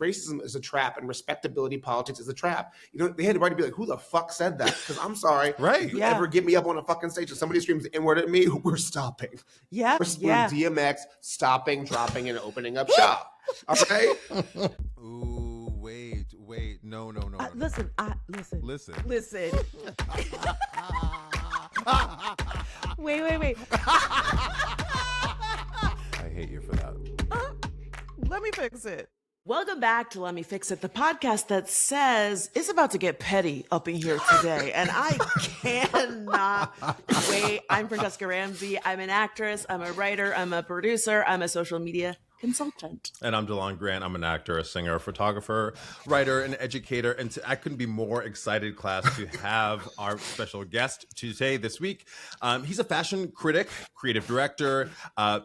racism is a trap and respectability politics is a trap. They had to right to be like, who the fuck said that? Because I'm sorry. Right. If you ever get me up on a fucking stage and somebody screams the N-word at me, we're stopping. Yeah. We're DMX stopping, dropping, and opening up shop. All right? Ooh, wait. No. Listen. Listen. Wait. I hate you for that. Let me fix it. Welcome back to Let Me Fix It, the podcast that says it's about to get petty up in here today. And I cannot wait. I'm Francesca Ramsey. I'm an actress. I'm a writer. I'm a producer. I'm a social media consultant. And I'm DeLon Grant. I'm an actor, a singer, a photographer, writer, and educator. And I couldn't be more excited, class, to have our special guest today this week. He's a fashion critic, creative director,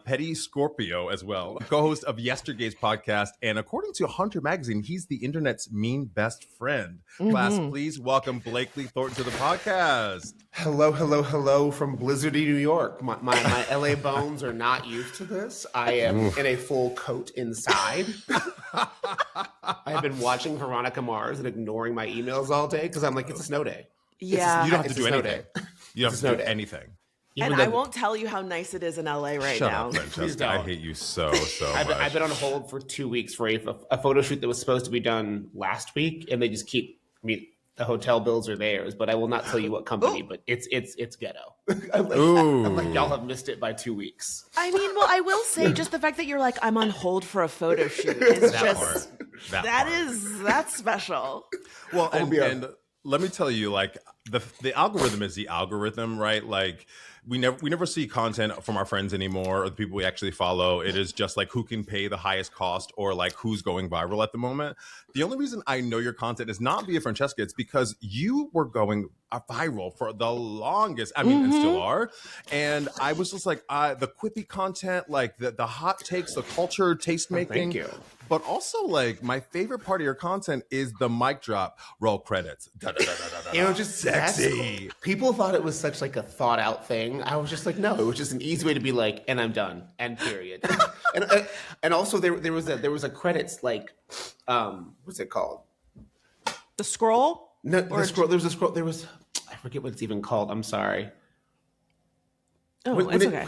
petty Scorpio as well, co-host of Yesterday's podcast. And according to Hunter Magazine, he's the internet's mean best friend. Class, please welcome Blakely Thornton to the podcast. Hello from blizzardy New York. My LA bones are not used to this. I am in a full coat inside. I have been watching Veronica Mars and ignoring my emails all day because I'm like, it's a snow day. Yeah. You don't have to do anything. You don't have to do anything. And I won't tell you how nice it is in LA right Shut now. up, Francesca. I hate you so much. I've been on hold for 2 weeks for a photo shoot that was supposed to be done last week, and they just keep the hotel bills are theirs, but I will not tell you what company. But it's ghetto. I'm like, y'all have missed it by 2 weeks. I mean, well, I will say just the fact that you're like, I'm on hold for a photo shoot is that's special. Well, and let me tell you, like the algorithm is the algorithm, right? Like we never see content from our friends anymore or the people we actually follow. It is just like who can pay the highest cost or like who's going viral at the moment. The only reason I know your content is not via Francesca. It's because you were going viral for the longest. I mean, and still are. And I was just like, the quippy content, like the hot takes, the culture, taste making. Thank you. But also, like, my favorite part of your content is the mic drop, roll credits. It was just sexy. People thought it was such like a thought out thing. I was just like, no, it was just an easy way to be like, and I'm done, and period. and also there was a credits like, what's it called? The scroll? No, the scroll. There was a scroll. There was, I forget what it's even called. I'm sorry. Oh, it's okay.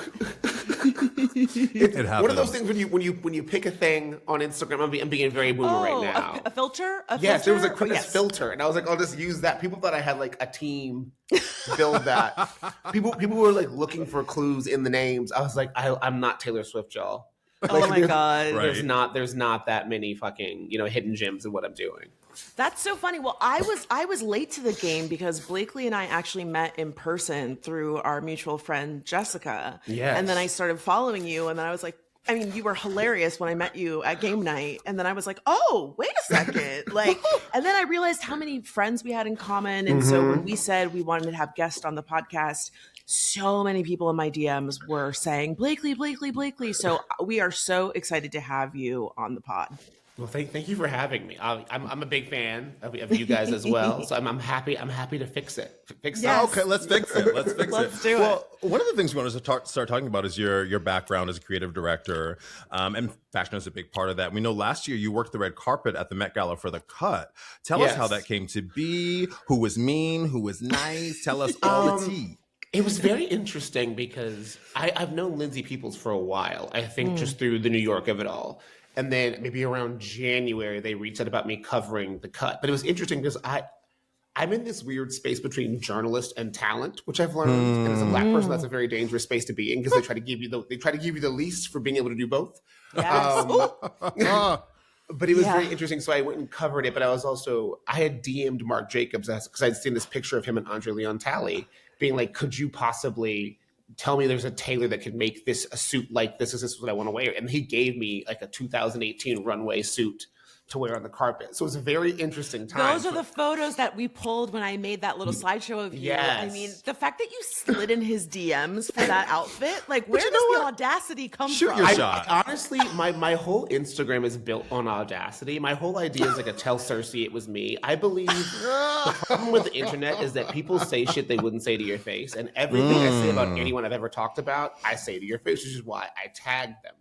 It's one of those things when you pick a thing on Instagram. I'm being very boomer right now. A filter? Yes, there was a credits filter, and I was like, I'll just use that. People thought I had like a team to build that. People were like looking for clues in the names. I was like, I'm not Taylor Swift, y'all. Like, oh my god! There's not that many fucking hidden gems in what I'm doing. That's so funny. Well, I was late to the game because Blakely and I actually met in person through our mutual friend Jessica. Yes. And then I started following you, and then I was like, I mean, you were hilarious when I met you at game night, and then I was like, oh, wait a second, like, and then I realized how many friends we had in common, and so when we said we wanted to have guests on the podcast, so many people in my DMs were saying Blakely. So we are so excited to have you on the pod. Well, thank you for having me. I'm a big fan of you guys as well. So I'm happy to fix it. Okay, let's fix it. Let's do it. Well, one of the things we want to start talking about is your background as a creative director, and fashion is a big part of that. We know last year you worked the red carpet at the Met Gala for the cut. Tell us how that came to be. Who was mean? Who was nice? Tell us all the tea. It was very interesting because I've known Lindsay Peoples for a while. I think just through the New York of it all. And then maybe around January, they reached out about me covering the cut. But it was interesting because I'm in this weird space between journalist and talent, which I've learned. And as a Black person, that's a very dangerous space to be in because they try to give you the least for being able to do both. Yes. But it was very interesting. So I went and covered it. But I had DM'd Marc Jacobs because I'd seen this picture of him and Andre Leon Talley being like, could you possibly tell me there's a tailor that could make this a suit like this? Is this what I want to wear? And he gave me like a 2018 runway suit to wear on the carpet. So it was a very interesting time. Those are the photos that we pulled when I made that little slideshow of you. Yes. I mean, the fact that you slid in his DMs for that outfit, like where does the audacity come Shoot from? your shot. Honestly, my whole Instagram is built on audacity. My whole idea is like a tell Cersei it was me. I believe the problem with the internet is that people say shit they wouldn't say to your face. And everything I say about anyone I've ever talked about, I say to your face, which is why I tag them.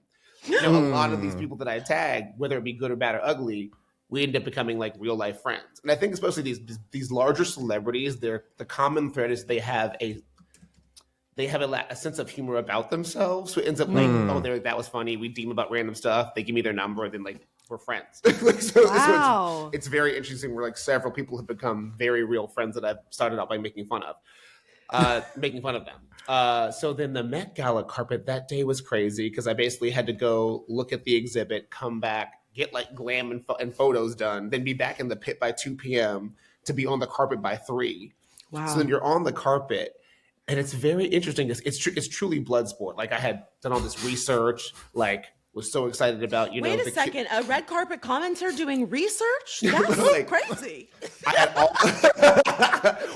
A lot of these people that I tag, whether it be good or bad or ugly, we end up becoming like real life friends. And I think especially these larger celebrities, the common thread is they have a sense of humor about themselves. So it ends up like, oh, that was funny. We deem about random stuff. They give me their number, and then like we're friends. So it's very interesting. Where like several people have become very real friends that I've started out by making fun of them. So then the Met Gala carpet that day was crazy because I basically had to go look at the exhibit, come back, get like glam and photos done, then be back in the pit by 2 p.m. to be on the carpet by 3. Wow. So then you're on the carpet. And it's very interesting. It's truly blood sport. Like I had done all this research, like was so excited about, Wait a second, a red carpet commenter doing research? That's like, crazy. I had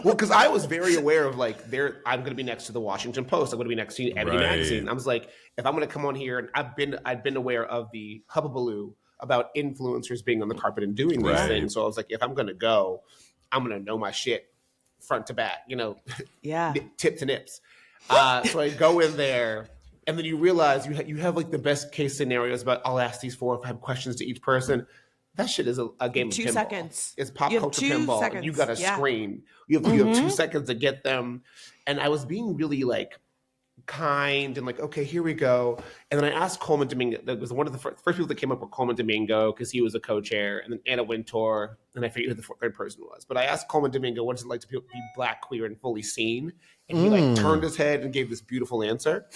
well, because I was very aware of like I'm going to be next to the Washington Post. I'm going to be next to Ebony Magazine. I was like, if I'm going to come on here, and I'd been aware of the hubbubaloo about influencers being on the carpet and doing these things. So I was like, if I'm going to go, I'm going to know my shit front to back, tip to nips. So I go in there, and then you realize you have like the best case scenarios about I'll ask these 4 or 5 questions to each person. That shit is a game of 2 pinball. seconds. It's pop culture pinball. Seconds. You got to scream. You have 2 seconds to get them. And I was being really like kind and like, okay, here we go. And then I asked Coleman Domingo. That was one of the first people that came up with Coleman Domingo because he was a co-chair, and then Anna Wintour, and I forget who the third person was. But I asked Coleman Domingo, what is it like to be Black, queer, and fully seen? And he like turned his head and gave this beautiful answer.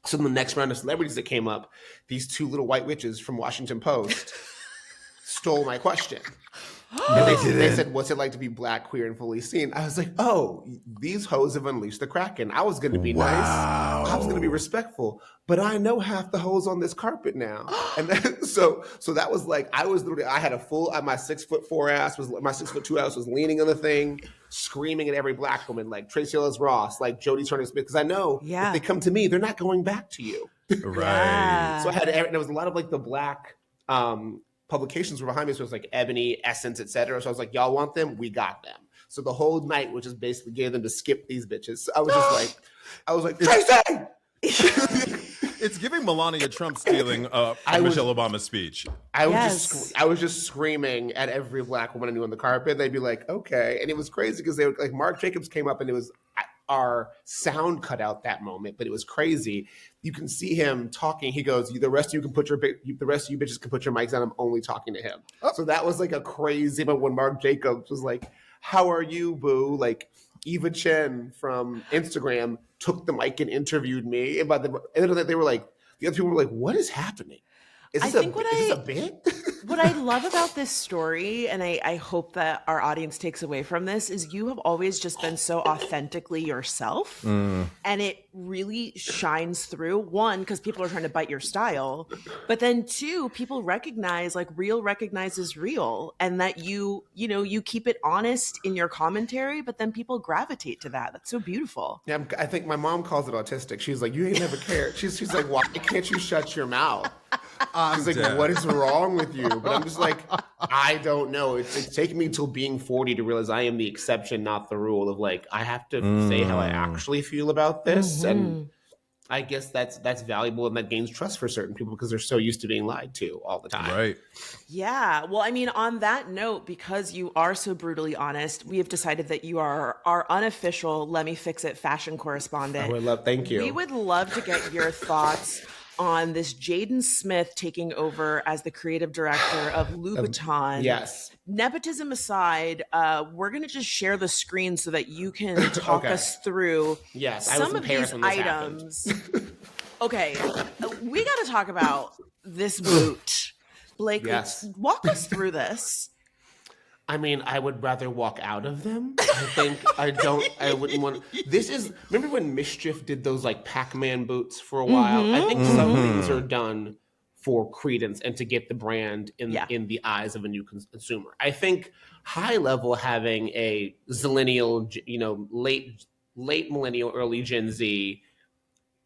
So in the next round of celebrities that came up, these 2 little white witches from Washington Post stole my question. And they said, what's it like to be Black, queer, and fully seen? I was like, oh, these hoes have unleashed the Kraken. I was going to be nice. I was going to be respectful. But I know half the hoes on this carpet now. And then, so that was like, I had a full, my 6'4" ass my 6'2" ass was leaning on the thing, screaming at every Black woman, like Tracy Ellis Ross, like Jodie Turner-Smith, because I know if they come to me, they're not going back to you. Right. So there was a lot of like the Black, publications were behind me, so it was like Ebony, Essence, etc. So I was like, y'all want them? We got them. So the whole night was just basically getting them to skip these bitches. So I was like, Tracy! It's giving Melania Trump stealing Michelle Obama's speech. I was just screaming at every Black woman I knew on the carpet. They'd be like, okay. And it was crazy because they were like, Mark Jacobs came up and it was our sound cut out that moment, but it was crazy. You can see him talking. He goes, the rest of you bitches can put your mics on. I'm only talking to him. So that was like a crazy moment when Mark Jacobs was like, how are you, boo? Like Eva Chen from Instagram took the mic and interviewed me. And by the end of that, they were like, the other people were like, what is happening? Is this a bit? What I love about this story, and I hope that our audience takes away from this, is you have always just been so authentically yourself. And it really shines through. 1, because people are trying to bite your style. But then 2, people recognize, like real recognizes real. And that you keep it honest in your commentary, but then people gravitate to that. That's so beautiful. Yeah, I think my mom calls it autistic. She's like, you ain't never cared. She's like, why can't you shut your mouth? She's like, what is wrong with you? But I'm just like, I don't know. It's taken me until being 40 to realize I am the exception, not the rule. Of like, I have to say how I actually feel about this, and I guess that's valuable, and that gains trust for certain people because they're so used to being lied to all the time. Right. Yeah. Well, I mean, on that note, because you are so brutally honest, we have decided that you are our unofficial Let Me Fix It fashion correspondent. Thank you. We would love to get your thoughts on this Jaden Smith taking over as the creative director of Louboutin. Yes. Nepotism aside, we're going to just share the screen so that you can talk us through some of these items. Okay, we got to talk about this boot. Blakely, walk us through this. I mean, I would rather walk out of them. I wouldn't want. Remember when Mischief did those like Pac-Man boots for a while? I think some things are done for credence and to get the brand in the eyes of a new consumer. I think high level having a zillennial, late millennial, early Gen Z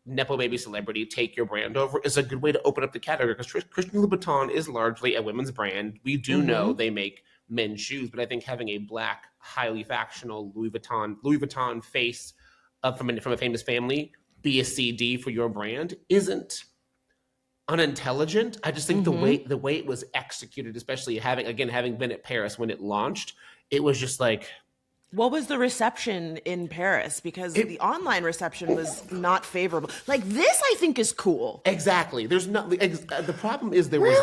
Nepo baby celebrity take your brand over is a good way to open up the category because Christian Louboutin is largely a women's brand. We do know they make men's shoes, but I think having a Black, highly factional Louis Vuitton face from a famous family be a CD for your brand isn't unintelligent. I just think the way it was executed, especially having been at Paris when it launched, it was just like. What was the reception in Paris? Because the online reception was not favorable. Like this, I think is cool. Exactly. There's not the problem is there was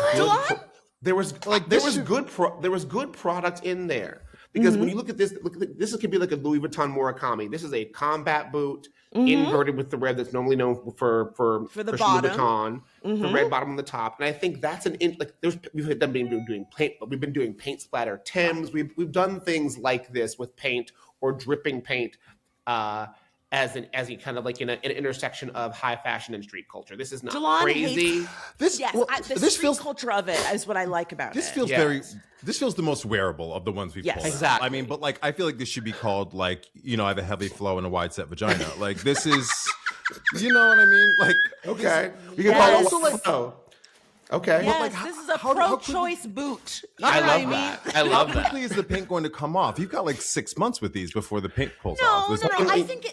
good product in there. Because when you look at this, this could be like a Louis Vuitton Murakami. This is a combat boot, inverted with the red that's normally known for the bottom. Louis Vuitton, the red bottom on the top. And I think that's we've been doing paint, but we've been doing paint splatter Tims. We've done things like this with paint or dripping paint as a kind of like in an intersection of high fashion and street culture. This is not Delon crazy. The street culture of it is what I like about this it. Feels this feels the most wearable of the ones we've pulled. Exactly. I mean, but like I feel like this should be called like, I have a heavy flow and a wide set vagina. Like this is, you know what I mean? Like okay, we can call it flow. Okay. Yes, this is a pro-choice boot. I love that. I love that. How quickly is the paint going to come off? You've got like 6 months with these before the paint pulls No. off. I think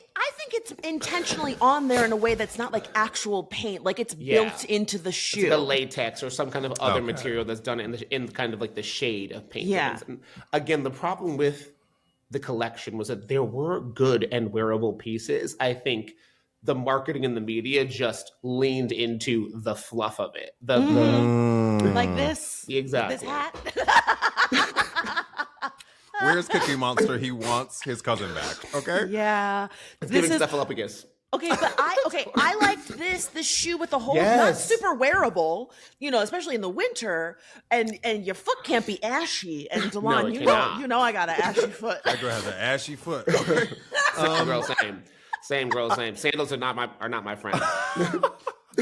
it's intentionally on there in a way that's not like actual paint. Like it's built into the shoe. It's like a latex or some kind of other material that's done in kind of like the shade of paint. Yeah. And again, the problem with the collection was that there were good and wearable pieces. I think the marketing and the media just leaned into the fluff of it. Like this. Exactly. This hat. Where's Cookie Monster? He wants his cousin back. Okay. Yeah. It's giving Cephalopagus. Okay, but I liked the shoe with the holes, not super wearable, especially in the winter, and your foot can't be ashy. And Delon, you know I got an ashy foot. I girl has an ashy foot. Same girl, same. Sandals are not my friend.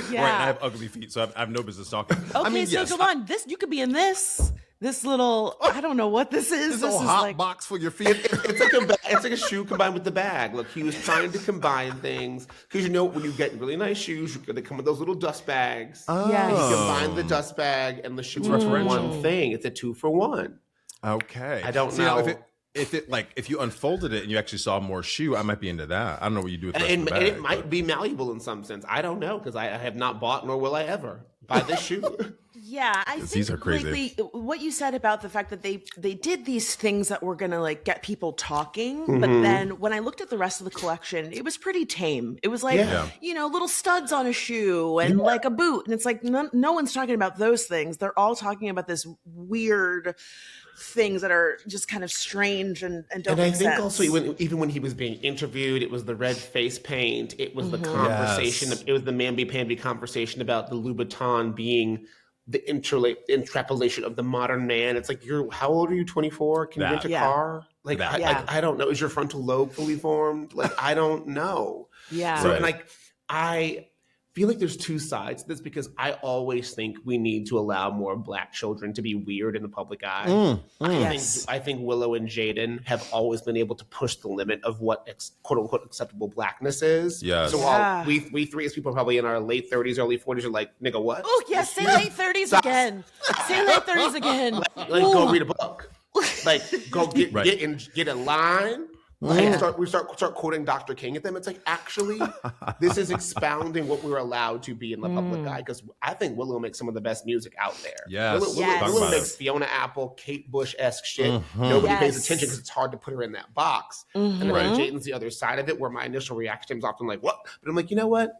Yeah. Right, I have ugly feet, so I have no business talking. Okay, I mean, so Delon, you could be in this little, I don't know what this is. This is hot box for your feet. It's like a shoe combined with the bag. Look, he was trying to combine things because when you get really nice shoes, they come with those little dust bags. Oh. Yes. You combine the dust bag and the shoe for one thing. It's a 2-for-1. Okay. I don't know. If you unfolded it and you actually saw more shoe, I might be into that. I don't know what you do with the rest of the bag, it might be malleable in some sense. I don't know because I have not bought nor will I ever buy this shoe. Yeah, I think these are crazy. Blakely, what you said about the fact that they did these things that were gonna like get people talking, but then when I looked at the rest of the collection, it was pretty tame. It was like little studs on a shoe and like a boot, and it's like no one's talking about those things. They're all talking about this weird things that are just kind of strange and don't make sense. And I think also even when he was being interviewed, it was the red face paint. It was the conversation. Yes. It was the mamby-pamby conversation about the Louboutin being the interpolation of the modern man. It's like, how old are you? 24? Can you rent a car? Like, I don't know. Is your frontal lobe fully formed? Like, I don't know. Yeah. So, and like, I feel like there's two sides to this because I always think we need to allow more Black children to be weird in the public eye. I think Willow and Jaden have always been able to push the limit of what quote unquote acceptable Blackness is. Yes. So while we three as people probably in our late 30s, early 40s are like, nigga, what? Oh yes, say late 30s again. Say late 30s again. Like go read a book. Like go get a line. We start quoting Dr. King at them. It's like, actually, this is expounding what we're allowed to be in the public eye. Because I think Willow makes some of the best music out there. Yes. Willow makes Fiona Apple, Kate Bush-esque shit. Nobody pays attention because it's hard to put her in that box. And then Jaden's the other side of it, where my initial reaction is often like, what? But I'm like, you know what?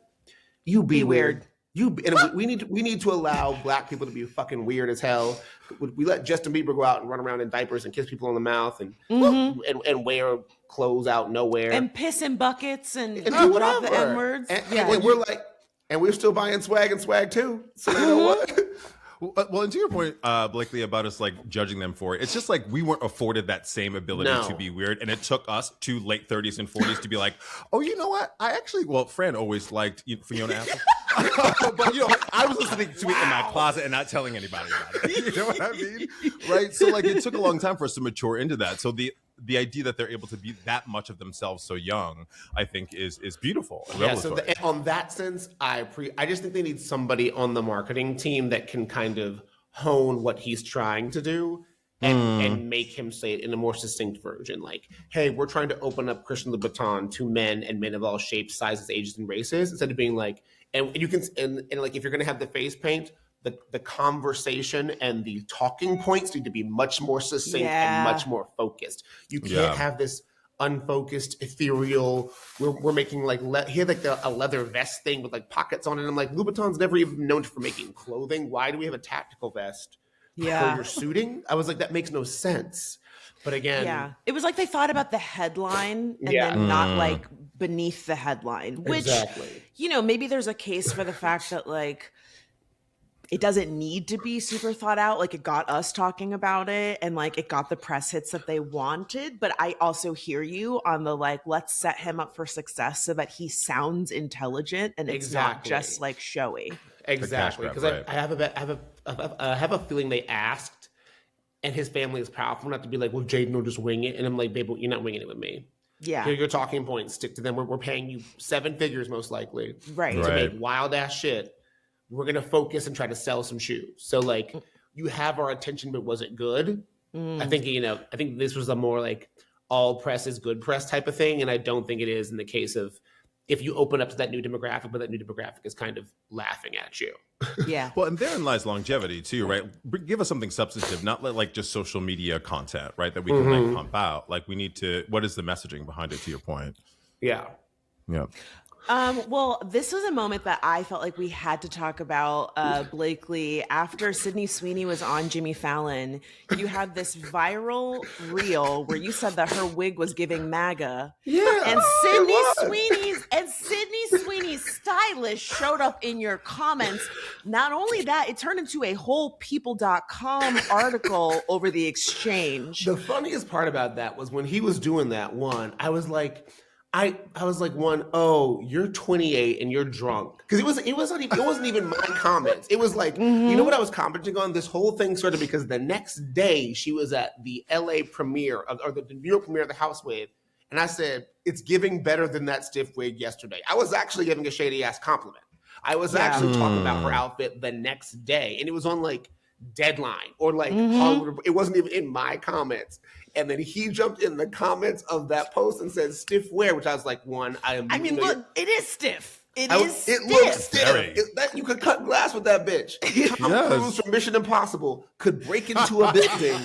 You be weird. We need to allow Black people to be fucking weird as hell. We let Justin Bieber go out and run around in diapers and kiss people on the mouth and wear clothes out nowhere and piss in buckets and do off whatever. the N words. And we're like, and we're still buying swag and swag too. So you know what? Well, and to your point, Blakely, about us like judging them for it, it's just like we weren't afforded that same ability to be weird, and it took us to late 30s and 40s to be like, oh, you know what? Fran always liked Fiona Apple, but I was listening to it in my closet and not telling anybody about it. You know what I mean? Right? So like, it took a long time for us to mature into that. So the idea that they're able to be that much of themselves so young, I think is beautiful. And so on that sense, I just think they need somebody on the marketing team that can kind of hone what he's trying to do and make him say it in a more succinct version. Like, hey, we're trying to open up Christian Louboutin to men and men of all shapes, sizes, ages, and races, instead of being like, And you can, and like, if you're going to have the face paint, the conversation and the talking points need to be much more succinct and much more focused. You can't have this unfocused, ethereal. We're making like he had like a leather vest thing with like pockets on it. I'm like, Louboutin's never even known for making clothing. Why do we have a tactical vest for your suiting? I was like, that makes no sense. But again, it was like they thought about the headline and then not like beneath the headline, which you know, maybe there's a case for the fact that like it doesn't need to be super thought out. Like it got us talking about it and like it got the press hits that they wanted. But I also hear you on the like, let's set him up for success so that he sounds intelligent and it's not just like showy. Exactly. Because I have a feeling they asked, and his family is powerful enough to be like, well, Jaden will just wing it. And I'm like, babe, you're not winging it with me. Yeah. Here are your talking points. Stick to them. We're paying you 7 figures most likely. Right. To make wild ass shit. We're going to focus and try to sell some shoes. So like you have our attention, but was it good? I think, you know, I think this was a more like all press is good press type of thing. And I don't think it is in the case of if you open up to that new demographic, but that new demographic is kind of laughing at you. Yeah. Well, and therein lies longevity too, right? Give us something substantive, not like just social media content, right? That we can like pump out. Like we need to, what is the messaging behind it, to your point? Yeah. Yeah. Well, this was a moment that I felt like we had to talk about Blakely. After Sydney Sweeney was on Jimmy Fallon, you had this viral reel where you said that her wig was giving MAGA. Yeah, and Sydney Sweeney's stylist showed up in your comments. Not only that, it turned into a whole People.com article over the exchange. The funniest part about that was when he was doing that one, I was like, oh, you're 28 and you're drunk. Because it wasn't even my comments. It was like, you know what I was commenting on? This whole thing started because the next day she was at the LA premiere or the New York premiere of The House Wave. And I said, it's giving better than that stiff wig yesterday. I was actually giving a shady ass compliment. I was actually talking about her outfit the next day. And it was on like Deadline or like Hollywood. It wasn't even in my comments. And then he jumped in the comments of that post and said stiff wear, which I was like, look, it is stiff. It looks stiff. You could cut glass with that bitch. Tom Cruise from Mission Impossible could break into a building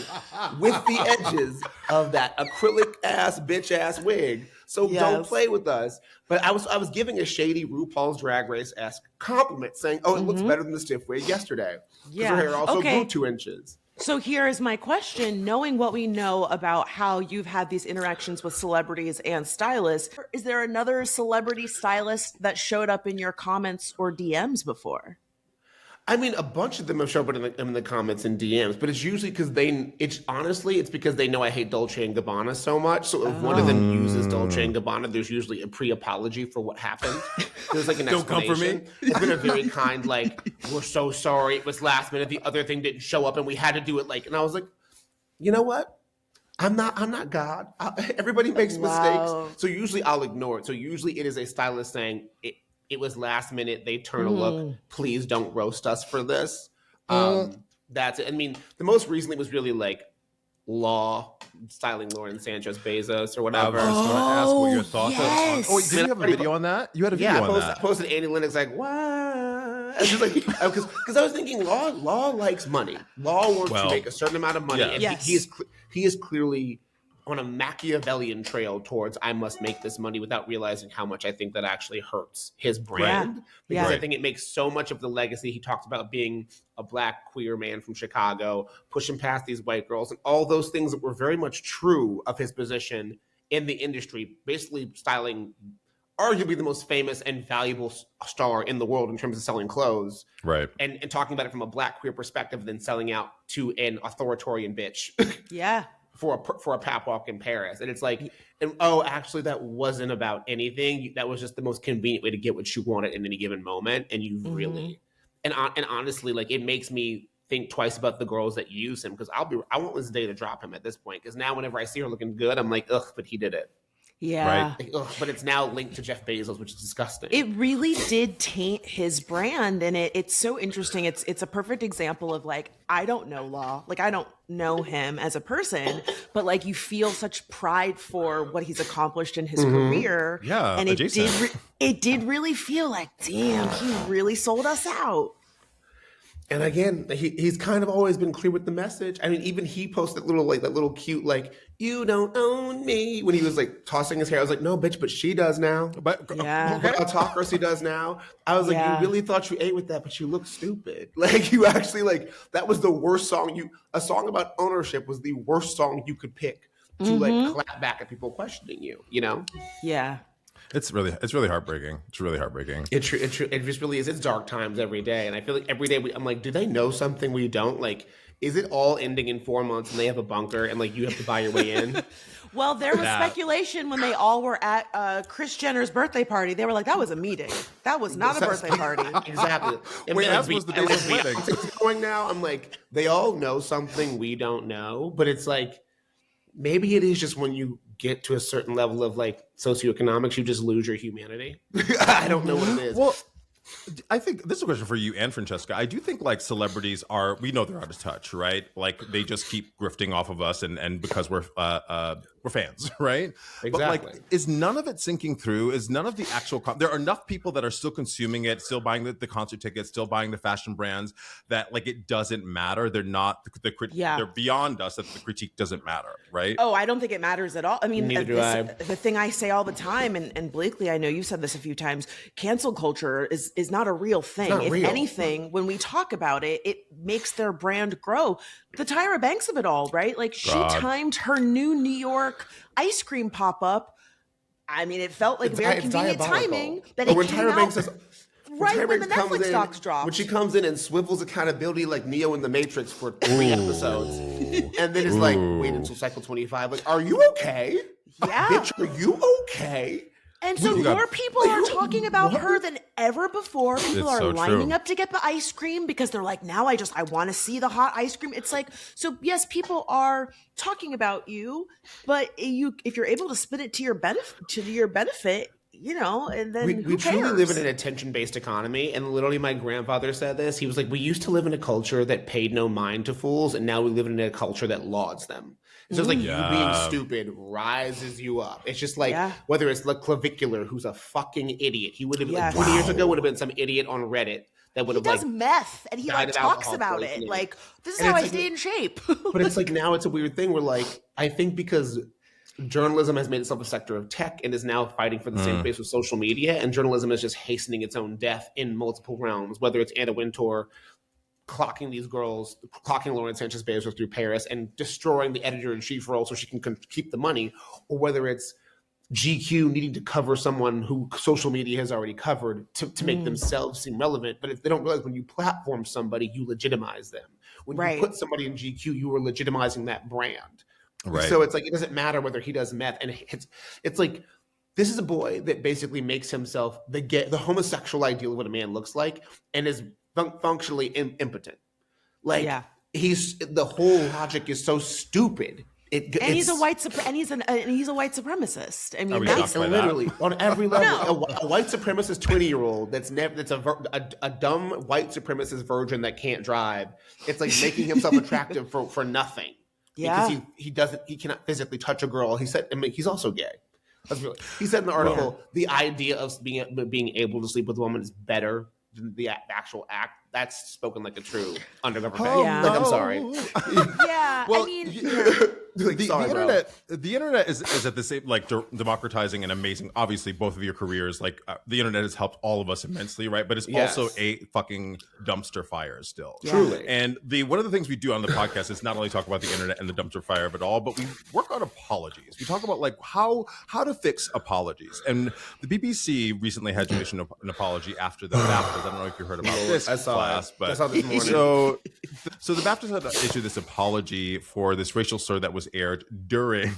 with the edges of that acrylic ass bitch ass wig. So don't play with us. But I was giving a shady RuPaul's Drag Race-esque compliment saying, oh, it looks better than the stiff wig yesterday. Because her hair also grew 2 inches. So here is my question. Knowing what we know about how you've had these interactions with celebrities and stylists, is there another celebrity stylist that showed up in your comments or DMs before? I mean, a bunch of them have shown up in the comments and DMs, but it's usually because it's because they know I hate Dolce & Gabbana so much. So if one of them uses Dolce & Gabbana, there's usually a pre-apology for what happened. There's like an Don't come for explanation. me. It's been a very kind, like, we're so sorry. It was last minute. The other thing didn't show up and we had to do it like, and I was like, you know what? I'm not God. Everybody makes mistakes. So usually I'll ignore it. So usually it is a stylist saying it was last minute. They turn a look. Please don't roast us for this. That's it. I mean, the most recently was really like Law styling Lauren Sanchez Bezos or whatever. I was going to ask what your thoughts are. Oh, did you have a video on that? You had a video on that. I posted Annie Lennox like, what? It's just like, because I was thinking Law likes money. Law wants to make a certain amount of money. Yeah. And he is clearly on a Machiavellian trail towards I must make this money without realizing how much I think that actually hurts his brand. Because I think it makes so much of the legacy. He talked about being a Black queer man from Chicago, pushing past these white girls, and all those things that were very much true of his position in the industry, basically styling arguably the most famous and valuable star in the world in terms of selling clothes. Right. And talking about it from a Black queer perspective, then selling out to an authoritarian bitch. Yeah. For a pap walk in Paris. And it's like, actually that wasn't about anything. That was just the most convenient way to get what you wanted in any given moment. And you really, and honestly, like it makes me think twice about the girls that use him. Cause I want this day to drop him at this point. Cause now whenever I see her looking good, I'm like, ugh, but he did it. Yeah. Right? Like, ugh, but it's now linked to Jeff Bezos, which is disgusting. It really did taint his brand, and it's so interesting. It's a perfect example of like, I don't know Law, like I don't know him as a person, but like you feel such pride for what he's accomplished in his career. Yeah, and adjacent. it did really feel like, damn, he really sold us out. And again, he's kind of always been clear with the message. I mean, even he posted that little cute, like, you don't own me, when he was like tossing his hair. I was like, no, bitch, but she does now. But Yeah. But autocracy does now. I was like, Yeah. you really thought you ate with that, but you look stupid. Like, you actually, like, that was the worst song. A song about ownership was the worst song you could pick to like clap back at people questioning you, you know? Yeah. it's really heartbreaking. It's really heartbreaking. It just really is. It's dark times every day. And I feel like every day I'm like, do they know something we don't? Like, is it all ending in 4 months and they have a bunker and like you have to buy your way in? Well, there was speculation when they all were at Kris Jenner's birthday party. They were like, that was a meeting. That was not a birthday party. Exactly. And Wait, like, as was the Bezos wedding. Beyonce's going now. I'm like, they all know something we don't know, but it's like, maybe it is just when you get to a certain level of like socioeconomics, you just lose your humanity. I don't know what it is. Well, I think this is a question for you and Francesca. I do think like celebrities we know they're out of touch, right? Like they just keep grifting off of us and because we're fans, right? Exactly. But like, is none of it sinking through? Is none of the actual, there are enough people that are still consuming it, still buying the concert tickets, still buying the fashion brands that like, it doesn't matter. They're not, they're beyond us that the critique doesn't matter, right? Oh, I don't think it matters at all. I mean, Neither do I. the thing I say all the time, and Blakely, I know you've said this a few times, cancel culture is not a real thing. Not if real. anything, when we talk about it, it makes their brand grow. The Tyra Banks of it all, right? Like she timed her new New York ice cream pop-up. I mean, it felt like very convenient timing that it when came Tyra out Banks says, right when the Banks comes Netflix in- docs dropped. When she comes in and swivels accountability like Neo in the Matrix for 3 episodes, and then it's like, wait until cycle 25. Like, are you okay? Yeah. Bitch, are you okay? And so more people are talking about her than ever before. People It's are so lining true. up to get the ice cream because they're like, now I want to see the hot ice cream. It's like, so yes, people are talking about you, but if you're able to spin it to your benefit, you know, and then We who truly cares? live in an attention-based economy, and literally my grandfather said this. He was like, we used to live in a culture that paid no mind to fools, and now we live in a culture that lauds them. So it's like you being stupid rises you up. It's just like, whether it's the clavicular, who's a fucking idiot. He would have, like 20 years ago, would have been some idiot on Reddit that would He have does like meth and he died like of talks alcohol about it. poisoning. Like, this is And how I it's like- stay in shape. But it's like now it's a weird thing where like, I think because journalism has made itself a sector of tech and is now fighting for the same space with social media, and journalism is just hastening its own death in multiple realms, whether it's Anna Wintour clocking these girls, clocking Lauren Sanchez Bezos through Paris and destroying the editor-in-chief role so she can keep the money, or whether it's GQ needing to cover someone who social media has already covered to make themselves seem relevant. But if they don't realize, when you platform somebody, you legitimize them. When you put somebody in GQ, you are legitimizing that brand. Right. So it's like, it doesn't matter whether he does meth. And it's like, this is a boy that basically makes himself the homosexual ideal of what a man looks like, and is functionally impotent. Like, he's, the whole logic is so stupid. He's a white supremacist. I mean, that's literally on every level. A white supremacist 20-year-old that's a dumb white supremacist virgin that can't drive. It's like making himself attractive for nothing. Yeah. Because he cannot physically touch a girl. He said, I mean, he's also gay. He said in the article, the idea of being able to sleep with a woman is better than the actual act. That's spoken like a true undercover fan. Like, I'm sorry. Well, I mean, Like, sorry, the internet is at the same, like, democratizing and amazing. Obviously, both of your careers, like, the internet has helped all of us immensely, right? But it's also a fucking dumpster fire still. Truly. And one of the things we do on the podcast is not only talk about the internet and the dumpster fire of it all, but we work on apologies. We talk about like how to fix apologies. And the BBC recently had to issue an apology after the BAFTAs. I don't know if you heard about this class, but I saw this morning. so the BAFTAs had to issue this apology for this racial slur that was aired during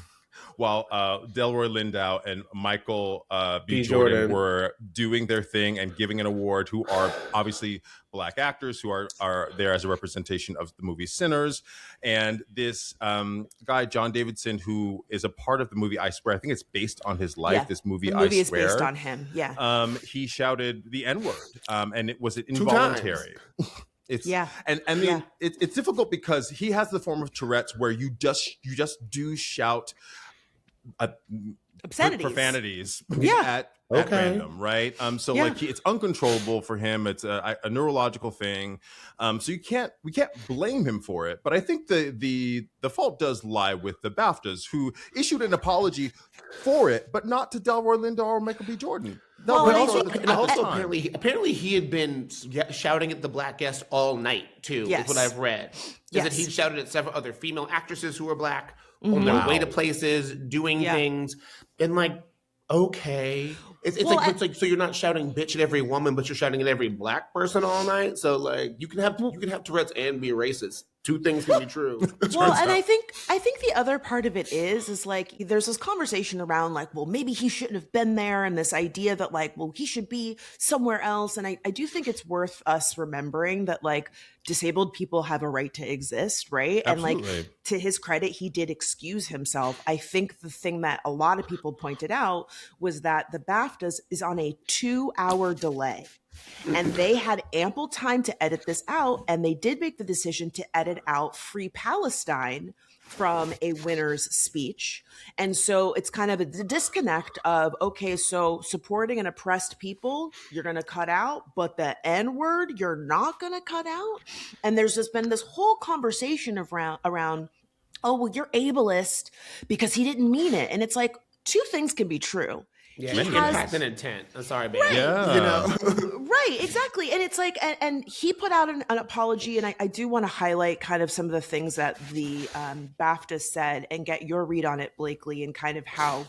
while Delroy Lindo and Michael B. B. Jordan Jordan. were doing their thing and giving an award, who are obviously Black actors who are there as a representation of the movie Sinners. And this guy, John Davidson, who is a part of the movie I Swear, I think it's based on his life, this movie, the movie I is Swear. based on him, he shouted the N-word, and it was involuntary. It's it's difficult because he has the form of Tourette's where you just do shout obscenities, profanities at Okay. random, right? So like it's uncontrollable for him. It's a neurological thing. So we can't blame him for it. But I think the fault does lie with the BAFTAs, who issued an apology for it, but not to Delroy Lindo or Michael B. Jordan. Well, and also apparently he had been shouting at the Black guest all night too. Yes. Is what I've read. Is that he shouted at several other female actresses who were Black on their way to places, doing things, and like, okay, it's like so you're not shouting bitch at every woman, but you're shouting at every Black person all night. So like you can have Tourette's and be racist. Two things can be true. Well, and I think the other part of it is like there's this conversation around like, well, maybe he shouldn't have been there, and this idea that like, well, he should be somewhere else. And I do think it's worth us remembering that like disabled people have a right to exist, right? Absolutely. And like to his credit, he did excuse himself. I think the thing that a lot of people pointed out was that the BAFTAs is on a 2-hour delay. And they had ample time to edit this out, and they did make the decision to edit out Free Palestine from a winner's speech. And so it's kind of a disconnect of, okay, so supporting an oppressed people, you're going to cut out, but the N-word, you're not going to cut out. And there's just been this whole conversation around, oh, well, you're ableist because he didn't mean it. And it's like, two things can be true. Yeah, impact and intent. I'm sorry, baby. Right. Yeah. You know? Right, exactly. And it's like, and he put out an apology, and I do want to highlight kind of some of the things that the BAFTA said and get your read on it, Blakely, and kind of how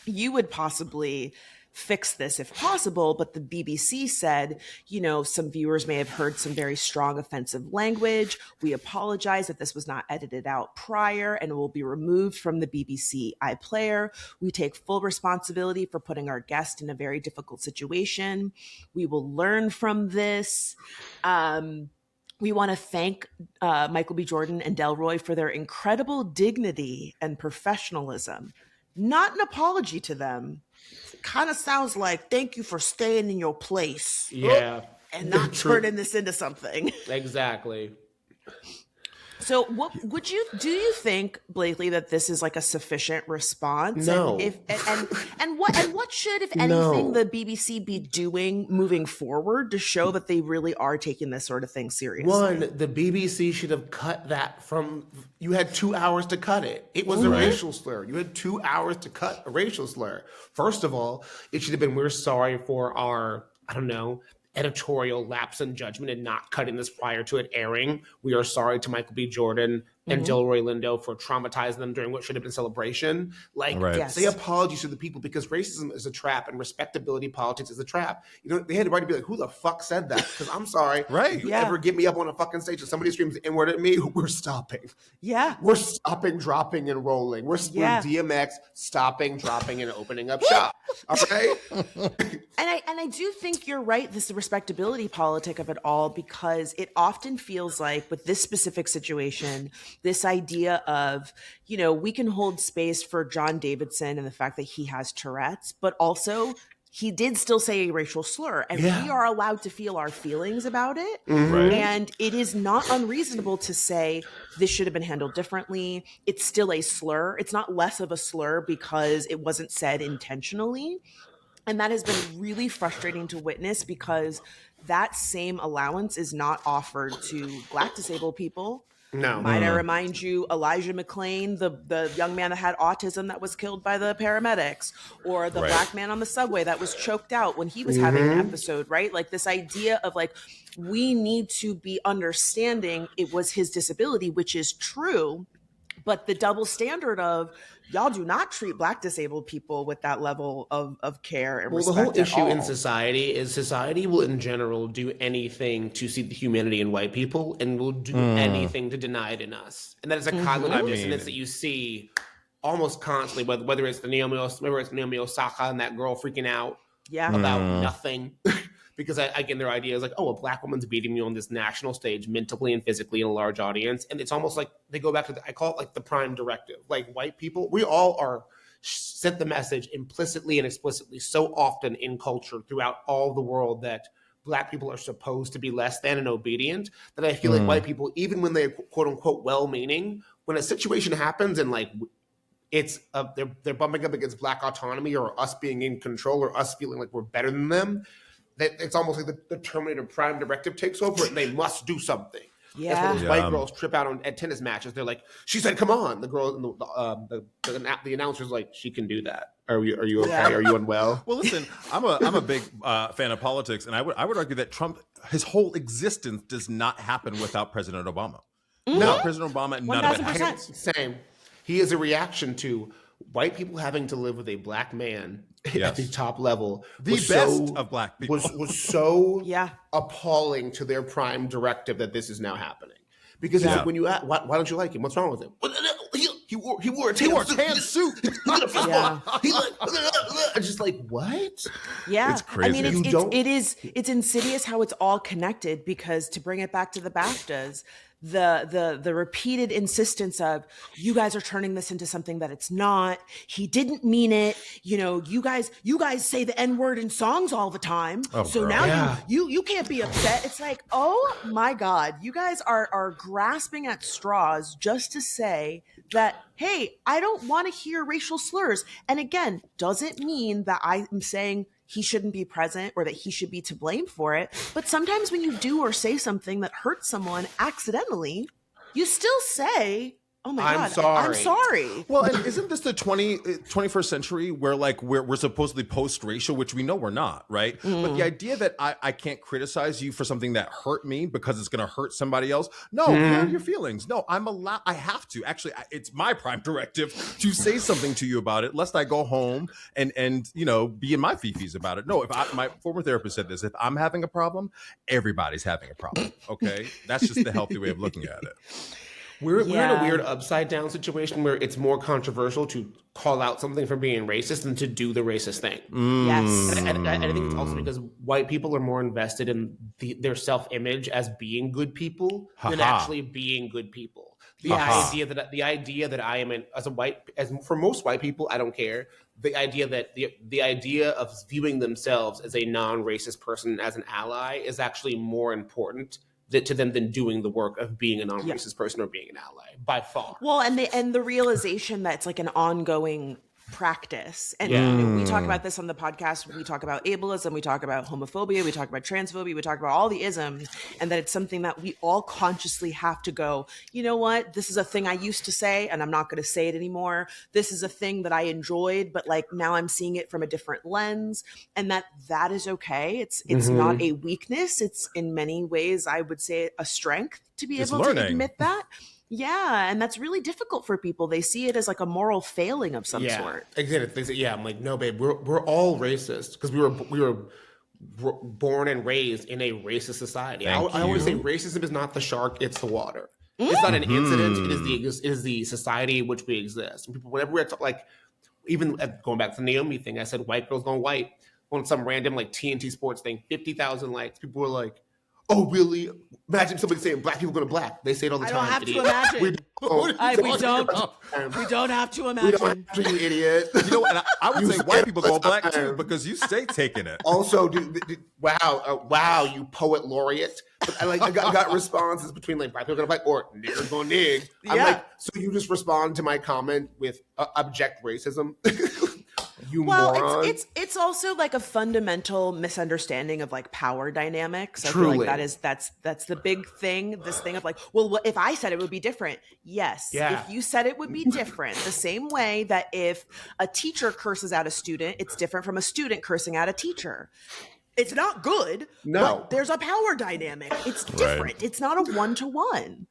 you would possibly fix this if possible. But the BBC said, you know, some viewers may have heard some very strong offensive language. We apologize that this was not edited out prior and will be removed from the BBC iPlayer. We take full responsibility for putting our guest in a very difficult situation. We will learn from this. We want to thank Michael B. Jordan and Delroy for their incredible dignity and professionalism. Not an apology to them. Kind of sounds like thank you for staying in your place. Yeah. And not turning this into something. Exactly. So what do you think, Blakely, that this is like a sufficient response? No. And what should, if anything, the BBC be doing moving forward to show that they really are taking this sort of thing seriously? One, the BBC should have cut that from, you had 2 hours to cut it. It was a racial slur. You had 2 hours to cut a racial slur. First of all, it should have been, we're sorry for our, I don't know, editorial lapse in judgment and not cutting this prior to it airing. We are sorry to Michael B. Jordan and Delroy Lindo for traumatizing them during what should have been celebration. Like, say apologies to the people, because racism is a trap and respectability politics is a trap. You know, they had the right to be like, who the fuck said that? Because I'm sorry. If you ever get me up on a fucking stage and somebody screams the N-word at me, we're stopping. We're stopping, dropping, and rolling. We're DMX stopping, dropping, and opening up shop. All right? And I do think you're right, this respectability politic of it all, because it often feels like with this specific situation, this idea of, you know, we can hold space for John Davidson and the fact that he has Tourette's, but also he did still say a racial slur, and we are allowed to feel our feelings about it. And it is not unreasonable to say this should have been handled differently. It's still a slur. It's not less of a slur because it wasn't said intentionally. And that has been really frustrating to witness, because that same allowance is not offered to Black disabled people. No. Might I remind you, Elijah McClain, the young man that had autism that was killed by the paramedics, or the Black man on the subway that was choked out when he was having an episode, right? Like this idea of like, we need to be understanding it was his disability, which is true, but the double standard of y'all do not treat Black disabled people with that level of care and respect. The whole issue in society is society will in general do anything to see the humanity in white people and will do anything to deny it in us. And that is a cognitive dissonance that you see almost constantly, whether it's Naomi Osaka and that girl freaking out Yeah. about nothing. Because again, their idea is like, oh, a black woman's beating me on this national stage, mentally and physically in a large audience. And it's almost like they go back to, I call it like the prime directive. Like white people, we all are sent the message implicitly and explicitly so often in culture throughout all the world that black people are supposed to be less than and obedient, that I feel like white people, even when they're quote unquote well-meaning, when a situation happens and like it's they're bumping up against black autonomy or us being in control or us feeling like we're better than them, that it's almost like the Terminator Prime Directive takes over and they must do something. Yeah. That's when white girls trip out at tennis matches. They're like, she said, come on. The girl, the announcer's like, she can do that. Are you okay? Yeah. Are you unwell? Well, listen, I'm a big fan of politics, and I would argue that Trump, his whole existence does not happen without President Obama. Without President Obama, none of it happens. Same. He is a reaction to white people having to live with a black man at the top level. The best of black people. Was so Yeah. appalling to their prime directive that this is now happening. Because it's like when you ask, why don't you like him? What's wrong with him? He wore a tan suit. Yeah. I'm just like, what? Yeah. It's crazy. I mean, it's insidious how it's all connected, because to bring it back to the BAFTAs, the repeated insistence of, you guys are turning this into something that it's not. He didn't mean it. You know, you guys say the N-word in songs all the time. Oh, so girl. now you can't be upset. It's like, oh my God, you guys are grasping at straws just to say that, hey, I don't want to hear racial slurs. And again, doesn't mean that I'm saying he shouldn't be present or that he should be to blame for it. But sometimes when you do or say something that hurts someone accidentally, you still say, oh my God, I'm sorry. Well, and isn't this the 21st century where like we're supposedly post-racial, which we know we're not, right? But the idea that I can't criticize you for something that hurt me because it's going to hurt somebody else. No, hear your feelings. No, I have to. Actually, it's my prime directive to say something to you about it, lest I go home and you know, be in my fifis about it. No, my former therapist said this, if I'm having a problem, everybody's having a problem, okay? That's just the healthy way of looking at it. We're in a weird upside down situation where it's more controversial to call out something for being racist than to do the racist thing. Yes. And I think it's also because white people are more invested in their self-image as being good people than actually being good people. The idea that I am for most white people, I don't care. The idea that the idea of viewing themselves as a non-racist person as an ally is actually more important to them than doing the work of being a non-racist person or being an ally, by far. Well, and the realization that it's like an ongoing practice. And you know, we talk about this on the podcast. We talk about ableism. We talk about homophobia. We talk about transphobia. We talk about all the isms, and that it's something that we all consciously have to go, you know what? This is a thing I used to say, and I'm not going to say it anymore. This is a thing that I enjoyed, but like now I'm seeing it from a different lens, and that is okay. It's not a weakness. It's in many ways, I would say, a strength to be able to admit that. Yeah, and that's really difficult for people. They see it as like a moral failing of some sort. Exactly. Yeah, I'm like, no, babe, we're all racist because we were born and raised in a racist society. I always say racism is not the shark; it's the water. It's not an incident; it is the society in which we exist. And people, whenever we're like, even going back to the Naomi thing, I said white girls gone white on some random like TNT Sports thing, 50,000 likes. People were like, oh, really? Imagine somebody saying black people go to black. They say it all the time. I don't have to imagine. We don't have to imagine. We don't have to, you idiot. You know, and I would say white people go black too because you stay taking it. Also, wow, you poet laureate. But I got responses between like black people go to black or niggers go nig. I'm like, so you just respond to my comment with abject racism? You moron. It's also like a fundamental misunderstanding of like power dynamics. Truly. I feel like that's the big thing. This thing of like, well, if I said it would be different. Yes. Yeah. If you said it would be different. The same way that if a teacher curses out a student, it's different from a student cursing out a teacher. It's not good. No. But there's a power dynamic. It's different. Right. It's not a one-to-one.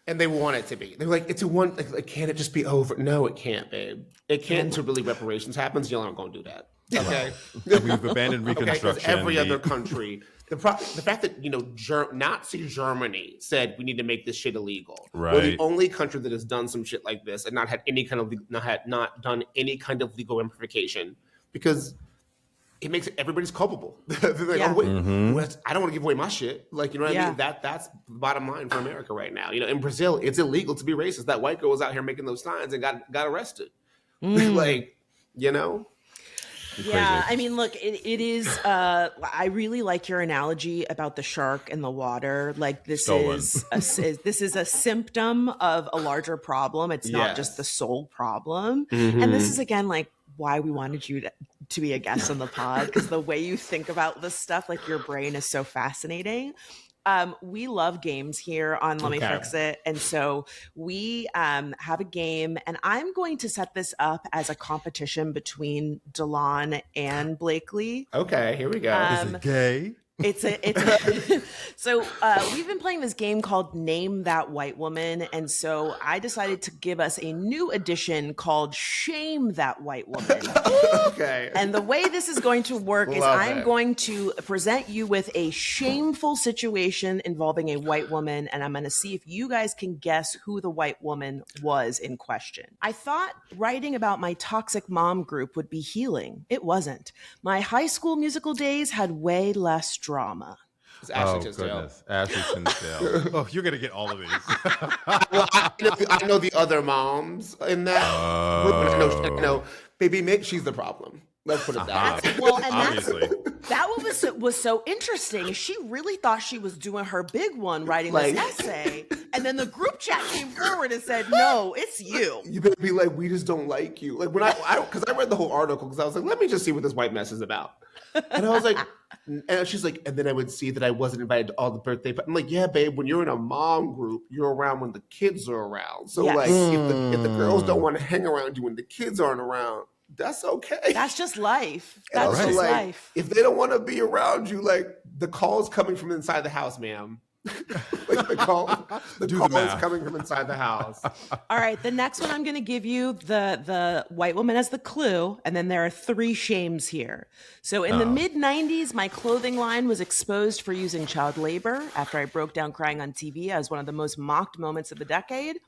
And they want it to be. They're like, it's a one. Like, can't it just be over? No, it can't, babe. It can't until really reparations happens. Y'all aren't going to do that. Okay. We've abandoned Reconstruction. Every other country the fact that Nazi Germany said we need to make this shit illegal. Right. We're the only country that has done some shit like this and not had any kind of not done any kind of legal ramification, because it makes everybody's culpable. They're like, Yeah. oh wait, I don't want to give away my shit. Like, you know what I mean? Yeah. That's the bottom line for America right now. You know, in Brazil, it's illegal to be racist. That white girl was out here making those signs and got arrested. Like, you know. Yeah, I mean, look, it is. I really like your analogy about the shark in the water. Like, this is a symptom of a larger problem. It's not just the sole problem. And this is again like why we wanted you to be a guest on the pod, because the way you think about this stuff, like your brain is so fascinating. We love games here on Let Me Fix It. And so we have a game, and I'm going to set this up as a competition between Delon and Blakely. Okay, here we go. Is it gay? So we've been playing this game called Name That White Woman. And so I decided to give us a new edition called Shame That White Woman. Okay. And the way this is going to work is I'm going to present you with a shameful situation involving a white woman, and I'm going to see if you guys can guess who the white woman was in question. I thought writing about my toxic mom group would be healing. It wasn't. My high school musical days had way less drama. It's Ashley Tisdale. Ashley Tisdale. Oh, you're going to get all of these. Well, I know the other moms in that. I know. Baby Mick, she's the problem. Let's put it that way. Well, and Obviously. that one was so interesting. She really thought she was doing her big one, writing this essay, and then the group chat came forward and said, "No, it's you." You better be like, we just don't like you. Like when because I read the whole article because I was like, let me just see what this white mess is about. And I was like, and she's like, and then I would see that I wasn't invited to all the birthday. But I'm like, yeah, babe, when you're in a mom group, you're around when the kids are around. So like, if the girls don't want to hang around you when the kids aren't around, that's okay. That's just life. That's just like, life. If they don't want to be around you, like the call's coming from inside the house, ma'am. Like the call is coming from inside the house. All right, the next one I'm going to give you the white woman as the clue, and then there are 3 shames here. So in the mid 90s, my clothing line was exposed for using child labor. After I broke down crying on TV as one of the most mocked moments of the decade,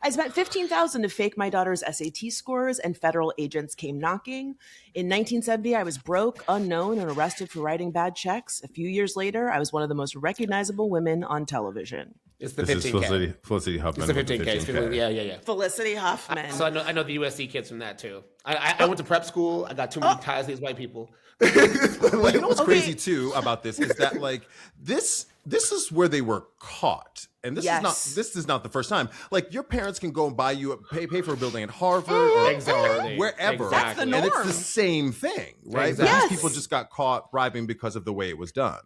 I spent $15,000 to fake my daughter's SAT scores, and federal agents came knocking. In 1970, I was broke, unknown, and arrested for writing bad checks. A few years later, I was one of the most recognizable women on television. It's the this 15K. Is Felicity Huffman. It's the 15K. Yeah. Felicity Huffman. So I know the USC kids from that too. I went to prep school. I got too many ties to these white people. But you know what's crazy too about this is that like this is where they were caught. And this is not the first time. Like your parents can go and buy you pay for a building at Harvard or wherever. That's the norm. And it's the same thing, right? Exactly. But these people just got caught bribing because of the way it was done.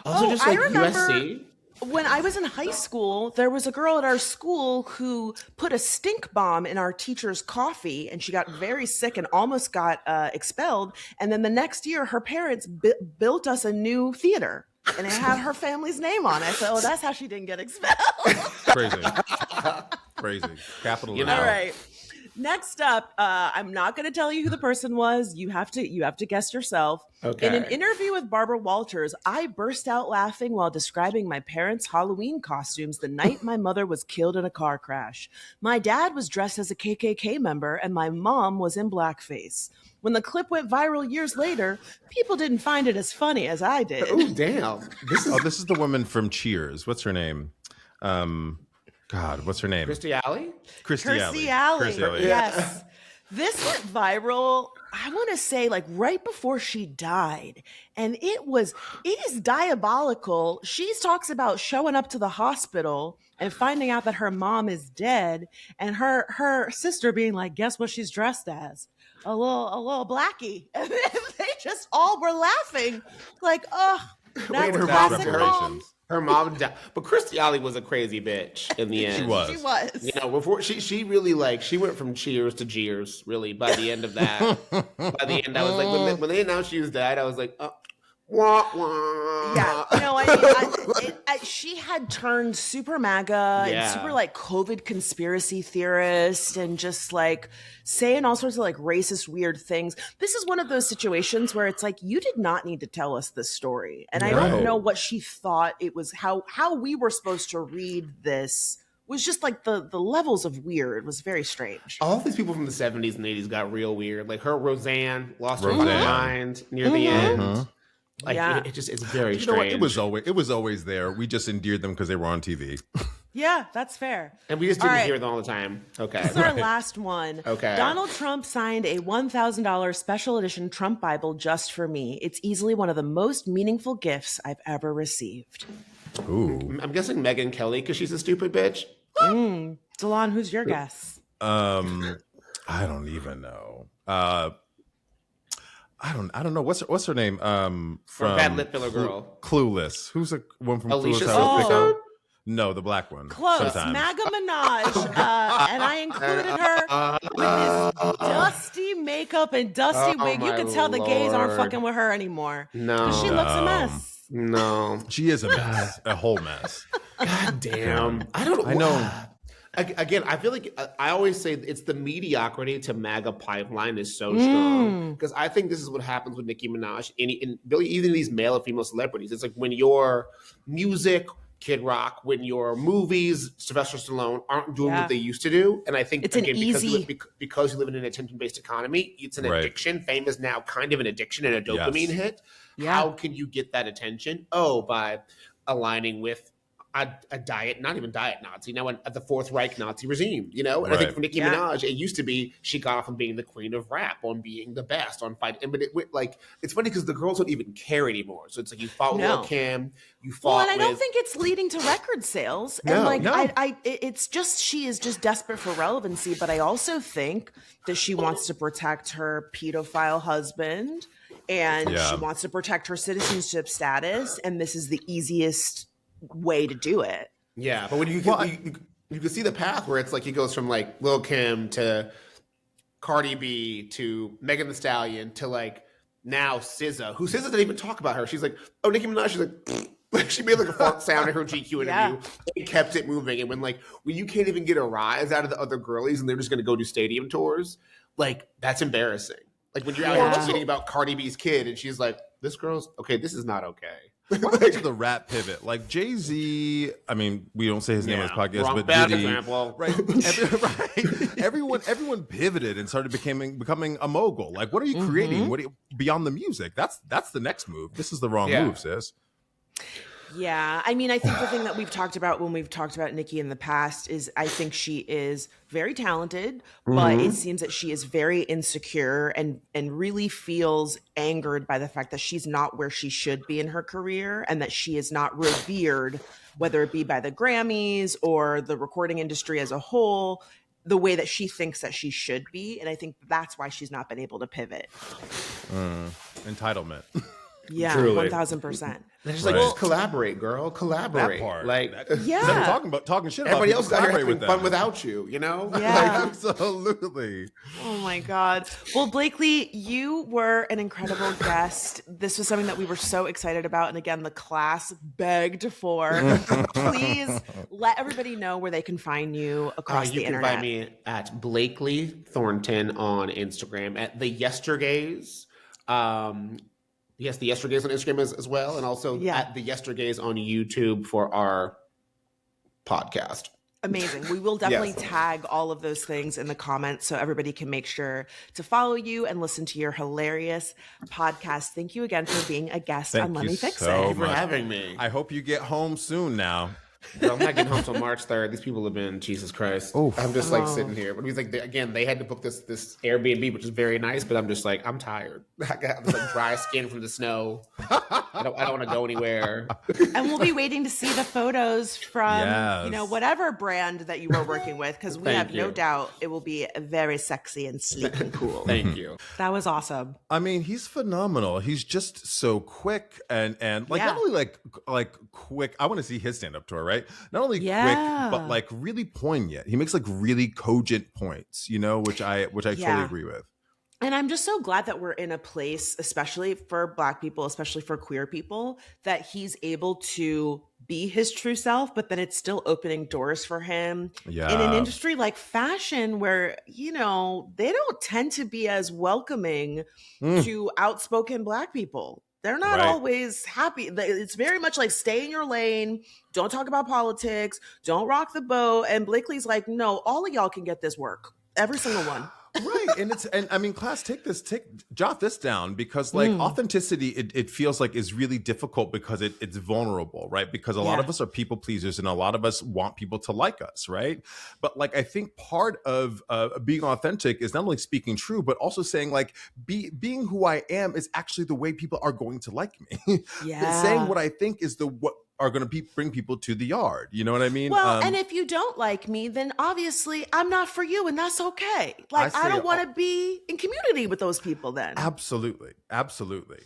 Also, just like I remember USC. when I was in high school, there was a girl at our school who put a stink bomb in our teacher's coffee, and she got very sick and almost got expelled. And then the next year, her parents built us a new theater, and it had her family's name on it. So that's how she didn't get expelled. Crazy. Capital. You know. All right. Next up, I'm not going to tell you who the person was. You have to guess yourself. Okay. In an interview with Barbara Walters, I burst out laughing while describing my parents' Halloween costumes the night my mother was killed in a car crash. My dad was dressed as a KKK member, and my mom was in blackface. When the clip went viral years later, people didn't find it as funny as I did. Oh, damn. This is the woman from Cheers. What's her name? God, what's her name? Kirstie Alley? Kirstie Alley. Yes. This went viral, I want to say, like right before she died. And it is diabolical. She talks about showing up to the hospital and finding out that her mom is dead, and her sister being like, guess what she's dressed as? A little blackie. And they just all were laughing. Like, oh, that's her classic mom's mom. Her mom died. But Kirstie Alley was a crazy bitch in the end. She was. She was. You know, before she really she went from Cheers to Jeers, really, by the end of that. By the end, I was like, when they announced she was dead, I was like, oh, Wah, wah. Yeah, I mean, she had turned super MAGA and super like COVID conspiracy theorist and just like saying all sorts of like racist weird things. This is one of those situations where it's like, you did not need to tell us this story. And I don't know what she thought it was, how we were supposed to read this was just like the levels of weird was very strange. All these people from the 70s and 80s got real weird. Like her Roseanne lost her mind near the end. Like it's very strange. It was always there. We just endeared them because they were on TV. Yeah, that's fair. And we just didn't hear them all the time. Okay. This is our last one. Okay. Donald Trump signed a $1,000 special edition Trump Bible just for me. It's easily one of the most meaningful gifts I've ever received. Ooh. I'm guessing Megyn Kelly because she's a stupid bitch. Delon, who's your guess? I don't even know. I don't know. What's her name? From Bad Lip Filler Girl. Clueless. Who's the one from Alicia Clueless? No, the black one. Close. Sometimes. MAGA Minaj. And I included her with this dusty makeup and dusty wig. You can tell the gays aren't fucking with her anymore. No. She looks a mess. No. She is a mess. A whole mess. God damn. I know. Again, I feel like I always say it's the mediocrity to MAGA pipeline is so strong because I think this is what happens with Nicki Minaj and really even these male and female celebrities. It's like when your music, Kid Rock, when your movies, Sylvester Stallone aren't doing what they used to do, and I think it's again easy because you live in an attention-based economy, it's an addiction. Fame is now kind of an addiction and a dopamine hit. Yeah. How can you get that attention? Oh, by aligning with a diet, not even diet Nazi, now at the Fourth Reich Nazi regime, And I think for Nicki Minaj, it used to be she got off on being the queen of rap, on being the best, on fighting. But it's funny because the girls don't even care anymore. So it's like you fought with Lil' Kim, you fought and I don't think it's leading to record sales. And it's just she is just desperate for relevancy. But I also think that she wants to protect her pedophile husband, and she wants to protect her citizenship status. And this is the easiest way to do it. Yeah, but when you can see the path where it's like he goes from like Lil' Kim to Cardi B to Megan Thee Stallion to like now SZA, who SZA didn't even talk about her. She's like, oh, Nicki Minaj. She's like she made like a fart sound in her GQ interview. They kept it moving, and when you can't even get a rise out of the other girlies, and they're just going to go do stadium tours, like that's embarrassing. Like when you're out here tweeting about Cardi B's kid, and she's like, this girl's okay. This is not okay. To the rap pivot, like Jay-Z. I mean, we don't say his name on this podcast, but bad Diddy, example. Right? Everyone pivoted and started becoming a mogul. Like, what are you creating? Beyond the music? That's the next move. This is the wrong move, sis. Yeah, I mean, I think the thing that we've talked about when we've talked about Nicki in the past is I think she is very talented, but it seems that she is very insecure and really feels angered by the fact that she's not where she should be in her career and that she is not revered, whether it be by the Grammys or the recording industry as a whole, the way that she thinks that she should be. And I think that's why she's not been able to pivot. Entitlement. Yeah, 1,000%. They're just like, just collaborate, girl. Collaborate. That part. Like, talking shit about everybody else got collaborate having fun without you, Yeah. Absolutely. Oh my God. Well, Blakely, you were an incredible guest. This was something that we were so excited about. And again, the class begged for. Please let everybody know where they can find you across the internet. You can find me at Blakely Thornton on Instagram, at the Yestergays. Yes, the Yestergays on Instagram as well, and also at the Yestergays on YouTube for our podcast. Amazing. We will definitely tag all of those things in the comments so everybody can make sure to follow you and listen to your hilarious podcast. Thank you again for being a guest on Let Me Fix It. Thank you for having me. I hope you get home soon now. Girl, I'm not getting home till March 3rd. These people have been, Jesus Christ. Oof. I'm just like sitting here. But he's like, again, they had to book this Airbnb, which is very nice, but I'm just like, I'm tired. I got this like dry skin from the snow. I don't want to go anywhere. And we'll be waiting to see the photos from, whatever brand that you were working with, because we have no doubt it will be very sexy and sleek and cool. Thank you. That was awesome. I mean, he's phenomenal. He's just so quick and like not only like quick. I want to see his stand-up tour, right? Not only quick, but like really poignant. He makes like really cogent points, which I totally agree with. And I'm just so glad that we're in a place, especially for Black people, especially for queer people, that he's able to be his true self, but then it's still opening doors for him in an Yeah. industry like fashion where, they don't tend to be as welcoming Mm, to outspoken Black people. They're not right. always happy. It's very much like stay in your lane, don't talk about politics, don't rock the boat. And Blakely's like, no, all of y'all can get this work. Every single one. Right. And I mean, class, jot this down, because like authenticity, it feels like is really difficult because it's vulnerable, right? Because a lot of us are people pleasers and a lot of us want people to like us, right? But like, I think part of being authentic is not only speaking true, but also saying like, being who I am is actually the way people are going to like me. Yeah. Saying what I think is what are going to bring people to the yard. You know what I mean? Well, and if you don't like me, then obviously I'm not for you, and that's okay. Like, I don't want to be in community with those people then. Absolutely. Absolutely.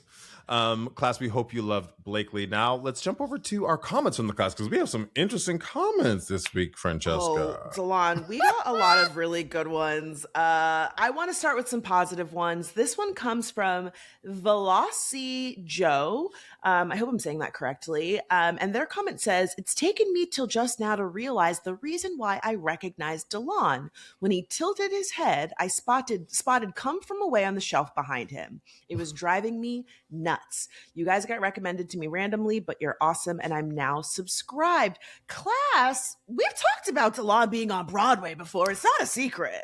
Class, we hope you loved Blakely. Now let's jump over to our comments from the class, because we have some interesting comments this week, Francesca. Oh, Delon, we got a lot of really good ones. I want to start with some positive ones. This one comes from Velocity Joe. I hope I'm saying that correctly. And their comment says, it's taken me till just now to realize the reason why I recognized Delon. When he tilted his head, I spotted Come From Away on the shelf behind him. It was driving me nuts. You guys got recommended to me randomly, but you're awesome, and I'm now subscribed. Class, we've talked about Delon being on Broadway before. It's not a secret.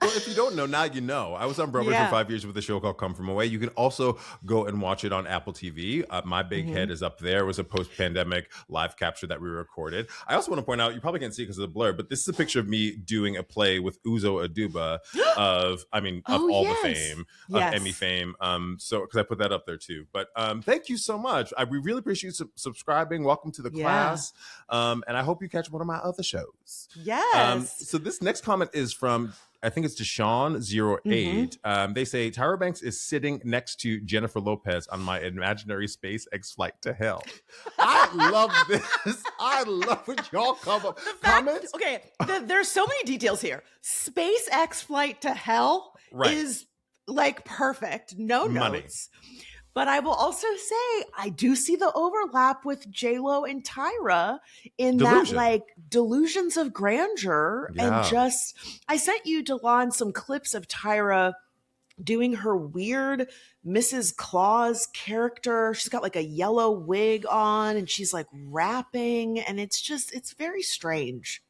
Well, if you don't know, now you know. I was on Broadway for 5 years with a show called Come From Away. You can also go and watch it on Apple TV. My big head is up there. It was a post-pandemic live capture that we recorded. I also want to point out, you probably can't see because of the blur, but this is a picture of me doing a play with Uzo Aduba of all the fame, of Emmy fame. So, because I put that up there too. But thank you so much. We really appreciate you subscribing. Welcome to the class. And I hope you catch one of my other shows. Yes. So this next comment is from, I think it's Deshawn08. They say, Tyra Banks is sitting next to Jennifer Lopez on my imaginary SpaceX flight to hell. I love this. I love when y'all come up. Comments? Okay, there's so many details here. SpaceX flight to hell is like perfect. No Money. notes. But I will also say, I do see the overlap with J-Lo and Tyra in that, like, delusions of grandeur. And just, I sent you, Delon, some clips of Tyra doing her weird Mrs. Claus character. She's got like a yellow wig on and she's like rapping. And it's very strange.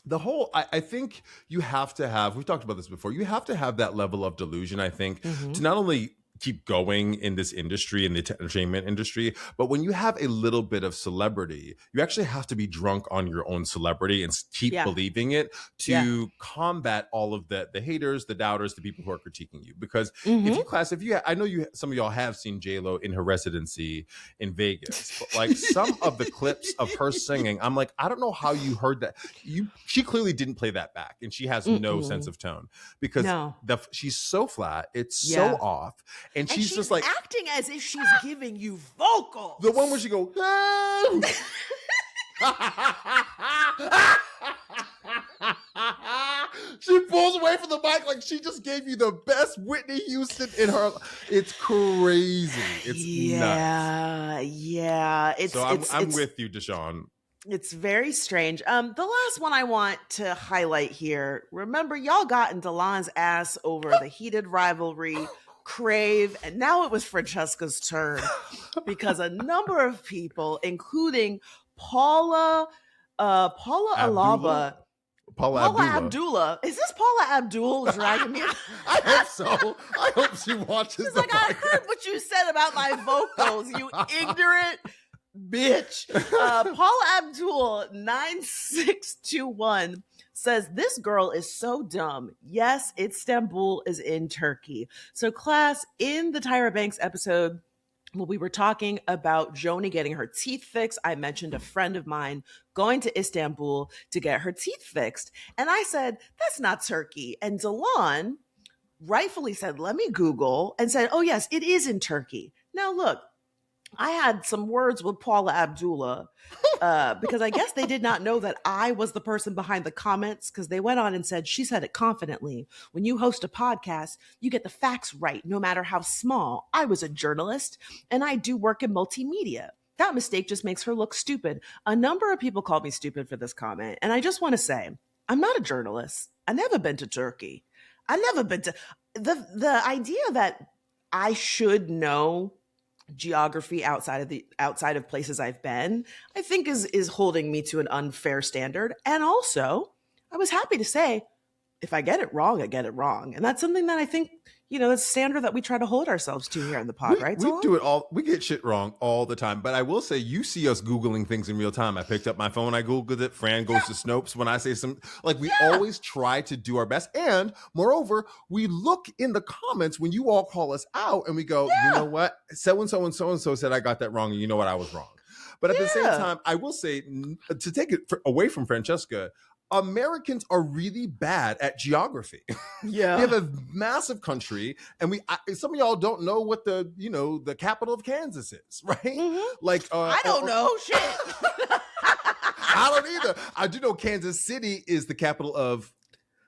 The whole, I think you have to have, we've talked about this before, you have to have that level of delusion, I think, to not only keep going in this industry, in the entertainment industry, but when you have a little bit of celebrity, you actually have to be drunk on your own celebrity and keep believing it to combat all of the haters, the doubters, the people who are critiquing you. Because I know some of y'all have seen J-Lo in her residency in Vegas, but like some of the clips of her singing, I'm like, I don't know how you heard that. She clearly didn't play that back, and she has no sense of tone because she's so flat, it's so off. And she's just like acting as if she's giving you vocals. The one where she go, she pulls away from the mic like she just gave you the best Whitney Houston in her. It's crazy. It's nuts. Yeah. I'm with you, Deshawn. It's very strange. The last one I want to highlight here. Remember, y'all got in Delon's ass over the Heated Rivalry, Crave, and now it was Francesca's turn because a number of people, including Paula Abdullah. Is this Paula Abdul dragging me? I hope so. I hope she watches. She's like, I heard what you said about my vocals, you ignorant bitch. Paula Abdul 9621 says, this girl is so dumb. Yes, Istanbul is in Turkey. So class, in the Tyra Banks episode, when we were talking about Joni getting her teeth fixed, I mentioned a friend of mine going to Istanbul to get her teeth fixed. And I said, that's not Turkey. And Delon rightfully said, let me Google, and said, oh yes, it is in Turkey. Now look, I had some words with Paula Abdullah because I guess they did not know that I was the person behind the comments, because they went on and said, she said it confidently. When you host a podcast, you get the facts right, no matter how small. I was a journalist and I do work in multimedia. That mistake just makes her look stupid. A number of people called me stupid for this comment. And I just want to say, I'm not a journalist. I never been to Turkey. I never been to the idea that I should know geography outside of places I've been, I think is holding me to an unfair standard. And also, I was happy to say, if I get it wrong, I get it wrong. And that's something that I think, that's a standard that we try to hold ourselves to here in the pod, right? We do it all. We get shit wrong all the time. But I will say, you see us Googling things in real time. I picked up my phone, I Googled it. Fran goes to Snopes when I say we always try to do our best. And moreover, we look in the comments when you all call us out and we go, you know what? So-and-so and so-and-so said I got that wrong. And you know what? I was wrong. But at the same time, I will say, to take it away from Francesca, Americans are really bad at geography. Yeah. We have a massive country, and some of y'all don't know what the capital of Kansas is, right? Mm-hmm. I don't know shit. I don't either. I do know Kansas City is the capital of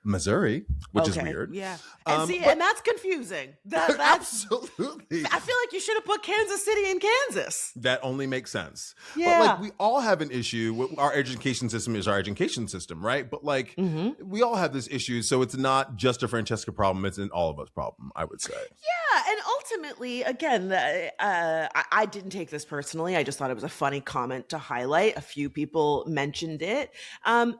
Missouri, which is weird. Yeah. And that's confusing. That's absolutely. I feel like you should have put Kansas City in Kansas. That only makes sense. Yeah. But we all have an issue with our education system is our education system, right? But we all have this issue. So it's not just a Francesca problem. It's an all of us problem, I would say. Yeah. And ultimately, again, I didn't take this personally. I just thought it was a funny comment to highlight. A few people mentioned it.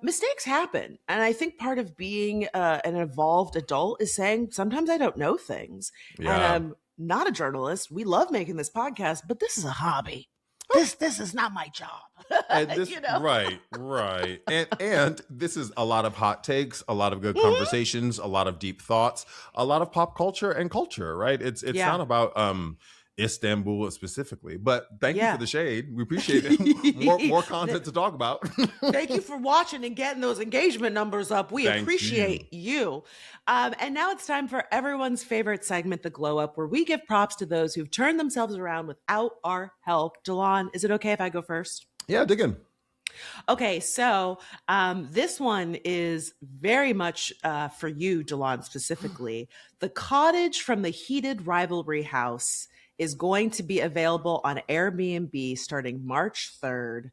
Mistakes happen. And I think part of being an evolved adult is saying, sometimes I don't know things. Yeah. And I'm not a journalist. We love making this podcast, but this is a hobby. This is not my job. And this, right. And this is a lot of hot takes, a lot of good conversations, a lot of deep thoughts, a lot of pop culture and culture, right? It's not about Istanbul specifically, but thank you for the shade. We appreciate it. More content to talk about. Thank you for watching and getting those engagement numbers up. We appreciate you. And now it's time for everyone's favorite segment, the Glow Up, where we give props to those who've turned themselves around without our help. Delon, is it okay if I go first? Yeah, dig in. Okay, so this one is very much for you, Delon, specifically. The cottage from the Heated Rivalry house is going to be available on Airbnb starting March 3rd.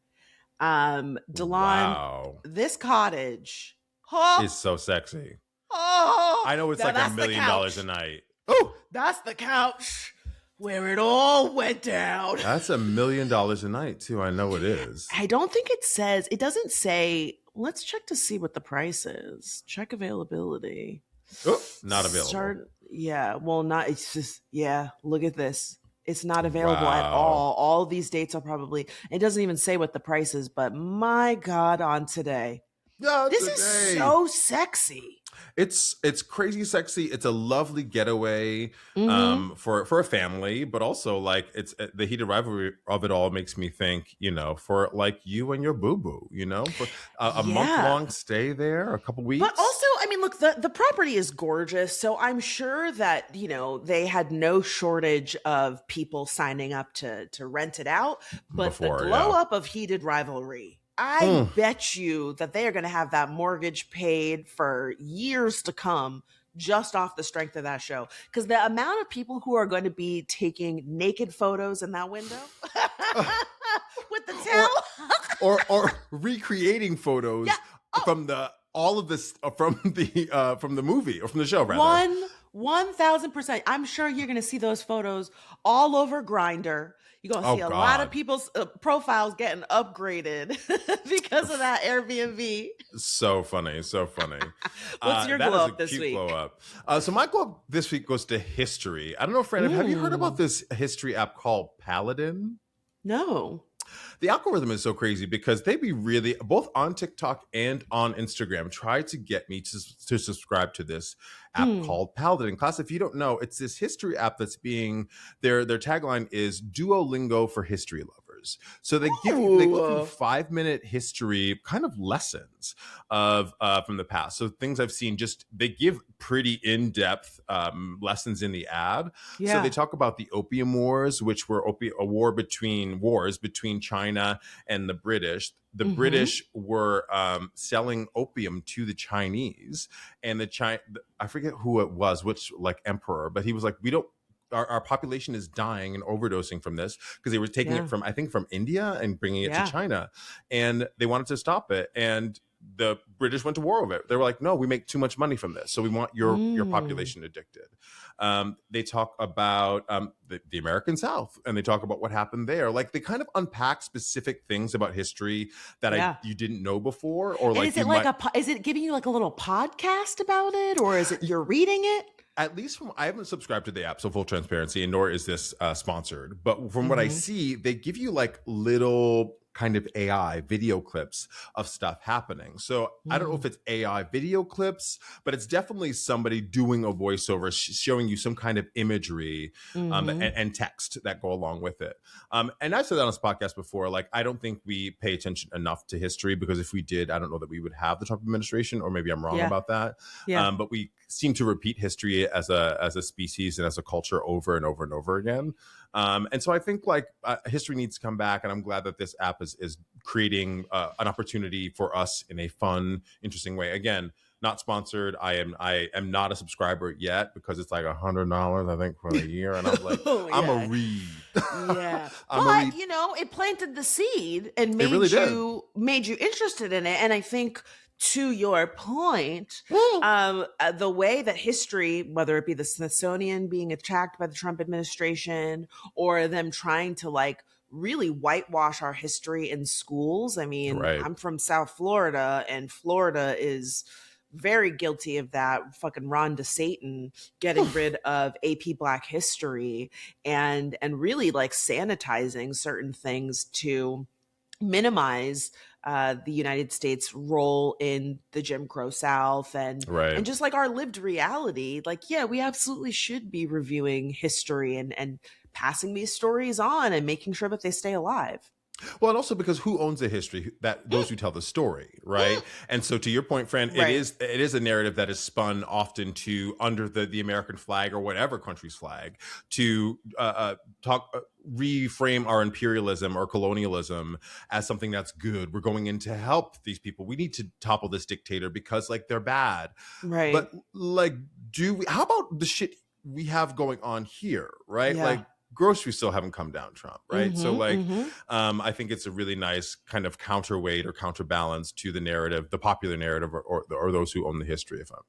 Delon, this cottage is so sexy. Oh, I know it's like $1 million a night. Oh, that's the couch where it all went down. That's $1 million a night too. I know it is. I don't think it doesn't say, let's check to see what the price is. Check availability. Oh, not available. It's just, look at this. It's not available at all. All these dates are probably, it doesn't even say what the price is, but my God, on today. This is so sexy. It's crazy sexy. It's a lovely getaway for a family, but also like it's the heated rivalry of it all makes me think, for like you and your boo-boo, for a month-long stay there, a couple weeks. But also, I mean, look, the property is gorgeous. So I'm sure that, they had no shortage of people signing up to rent it out. But the glow up of Heated Rivalry, I bet you that they are going to have that mortgage paid for years to come just off the strength of that show. Because the amount of people who are going to be taking naked photos in that window with the towel or recreating photos from the movie or from the show, rather. 1,000%. I'm sure you're going to see those photos all over Grindr. You're going to see a lot of people's profiles getting upgraded because of that Airbnb. So funny. What's your glow up this week? Glow up. So my glow up this week goes to history. I don't know, Fran, have you heard about this history app called Paladin? No. The algorithm is so crazy because they be really, both on TikTok and on Instagram, try to get me to subscribe to this app called Paladin. Class, if you don't know, it's this history app that's being, their tagline is Duolingo for history lovers. years. So they give you 5-minute history kind of lessons of from the past. So things I've seen, just they give pretty in-depth lessons in the ad. So they talk about the Opium Wars, which were wars between China and the British. The British were selling opium to the Chinese, and I forget who it was, which like emperor, but he was like, our population is dying and overdosing from this, because they were taking it from, I think, from India and bringing it to China, and they wanted to stop it. And the British went to war over it. They were like, no, we make too much money from this, so we want your population addicted. They talk about the American South, and they talk about what happened there. Like, they kind of unpack specific things about history that you didn't know before, or like, is it giving you like a little podcast about it, or is it you're reading it? At least I haven't subscribed to the app, so full transparency, and nor is this sponsored. But from what I see, they give you like little kind of AI video clips of stuff happening. So I don't know if it's AI video clips, but it's definitely somebody doing a voiceover, showing you some kind of imagery and text that go along with it. And I've said that on this podcast before, like, I don't think we pay attention enough to history, because if we did, I don't know that we would have the Trump administration, or maybe I'm wrong about that. But we seem to repeat history as a species and as a culture over and over and over again. And so I think like history needs to come back, and I'm glad that this app is creating an opportunity for us in a fun, interesting way. Again, not sponsored. I am not a subscriber yet, because it's like $100, I think, for the year, and I'm like, I'm a read. But you know, it planted the seed and made you interested in it, and I think, to your point, the way that history, whether it be the Smithsonian being attacked by the Trump administration, or them trying to like really whitewash our history in schools. I mean, I'm from South Florida, and Florida is very guilty of that. Fucking Ron DeSatan getting rid of AP Black history and really like sanitizing certain things to minimize the United States' role in the Jim Crow South and just like our lived reality. Like, yeah, we absolutely should be reviewing history and passing these stories on and making sure that they stay alive. Well, and also because who owns the history? That those who tell the story, right? And so, to your point, Fran, it is a narrative that is spun often to under the American flag or whatever country's flag to reframe our imperialism or colonialism as something that's good. We're going in to help these people. We need to topple this dictator because like they're bad, right? But like, how about the shit we have going on here, right? Yeah. Like, groceries still haven't come down, Trump, right? So like, I think it's a really nice kind of counterweight or counterbalance to the narrative, the popular narrative, or those who own the history, if I'm,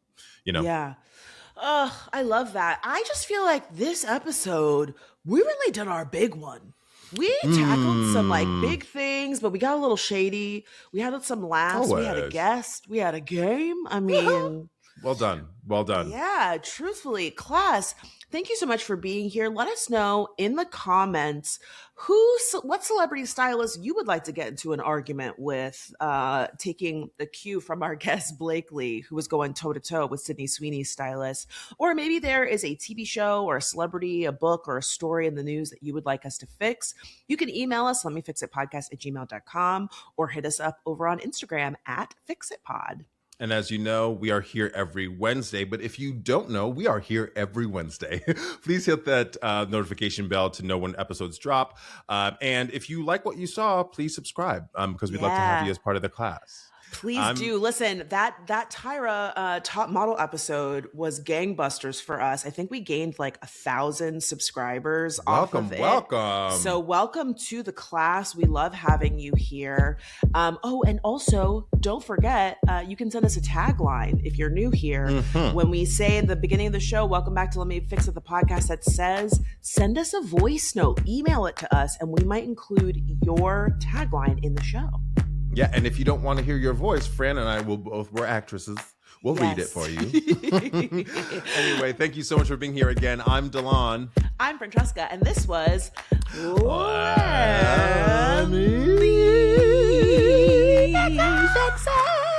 Yeah. I love that. I just feel like this episode, we really did our big one. We tackled some like big things, but we got a little shady. We had some laughs. We had a guest. We had a game. I mean... Well done. Well done. Yeah, truthfully, class, thank you so much for being here. Let us know in the comments what celebrity stylist you would like to get into an argument with, taking the cue from our guest Blakely, who was going toe-to-toe with Sweeney's stylist. Or maybe there is a TV show or a celebrity, a book, or a story in the news that you would like us to fix. You can email us, lemmefixitpodcast@gmail.com, or hit us up over on Instagram @fixitpod. And as you know, we are here every Wednesday. But if you don't know, we are here every Wednesday. Please hit that notification bell to know when episodes drop. And if you like what you saw, please subscribe because we'd love to have you as part of the class. Please do. Listen, that Tyra top model episode was gangbusters for us. I think we gained like 1,000 subscribers off of it. Welcome. So welcome to the class. We love having you here. And also don't forget, you can send us a tagline if you're new here. When we say in the beginning of the show, welcome back to Let Me Fix It, the podcast that says, send us a voice note, email it to us, and we might include your tagline in the show. Yeah, and if you don't want to hear your voice, Fran and I we're actresses. We'll read it for you. Anyway, thank you so much for being here again. I'm Delon. I'm Francesca, and this was Let Me Fix It.